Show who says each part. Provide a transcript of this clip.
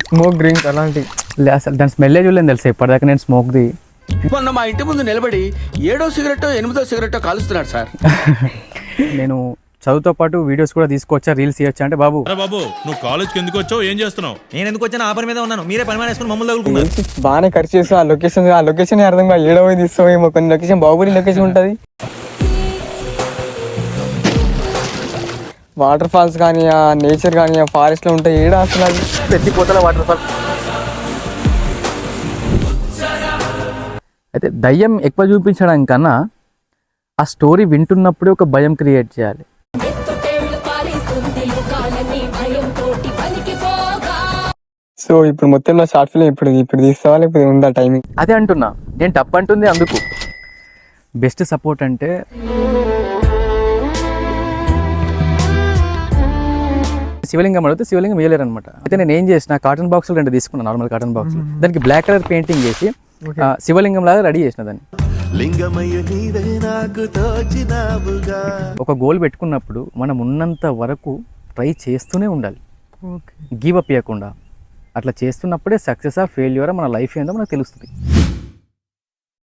Speaker 1: Smoke drink అలాంటి
Speaker 2: అసలు దాని స్మెల్లే చూడలేదు తెలుసా ఇప్పటిదాకా నేను స్మోక్ది.
Speaker 3: మొన్న మా ఇంటి ముందు నిలబడి 7వ సిగరెట్టో 8వ సిగరెట్టో కాలుస్తున్నాడు సార్.
Speaker 2: నేను చదువుతో పాటు వీడియోస్ కూడా తీసుకోవచ్చా, రీల్స్ చేయొచ్చా అంటే బాబు
Speaker 4: బాబు నువ్వు కాలేజ్కి ఎందుకు వచ్చావు, ఏం చేస్తున్నావు?
Speaker 5: నేను ఎందుకు వచ్చాను, ఆ పని మీద ఉన్నాను, మీరే పని మీద వేసుకుని మమ్మల్ని తగులుకున్నారు.
Speaker 1: బాగానే ఖర్చు చేస్తాం. ఆ లొకేషన్ అర్థం కాదు, ఏడవ తీస్తాం ఏమో. కొన్ని లొకేషన్ బాహుబలి లొకేషన్ ఉంటుంది, వాటర్ ఫాల్స్ కానీ ఆ నేచర్ కానీ ఆ ఫారెస్ట్లో ఉంటాయి. ఏడ అసలు అది
Speaker 2: పెద్దిపోతల వాటర్ ఫాల్. అయితే దయ్యం ఎక్కువ చూపించడం కన్నా ఆ స్టోరీ వింటున్నప్పుడే ఒక భయం క్రియేట్ చేయాలి.
Speaker 1: సో ఇప్పుడు మొత్తంలో షార్ట్ ఫిల్మ్ ఇప్పుడు తీస్తావా లేకపోతే ఉందా టైమింగ్?
Speaker 2: అదే అంటున్నా నేను, టప్ అంటుంది అందుకు. బెస్ట్ సపోర్ట్ అంటే శివలింగం అడిగితే శివలింగం వేయలేరు అనమాట. అయితే నేను ఏం చేసిన, కాటన్ బాక్సులు 2 తీసుకున్నాను, నార్మల్ కాటన్ బాక్సులు. దానికి బ్లాక్ కలర్ పెయింటింగ్ చేసి శివలింగం లాగా రెడీ చేసిన దాన్ని. ఒక గోల్ పెట్టుకున్నప్పుడు మనం ఉన్నంత వరకు ట్రై చేస్తూనే ఉండాలి, గివ్ అప్ ఇవ్వకుండా. అట్లా చేస్తున్నప్పుడే సక్సెస్ ఆ ఫెయిల్యూరా మన లైఫ్ ఏందో మనకు తెలుస్తుంది.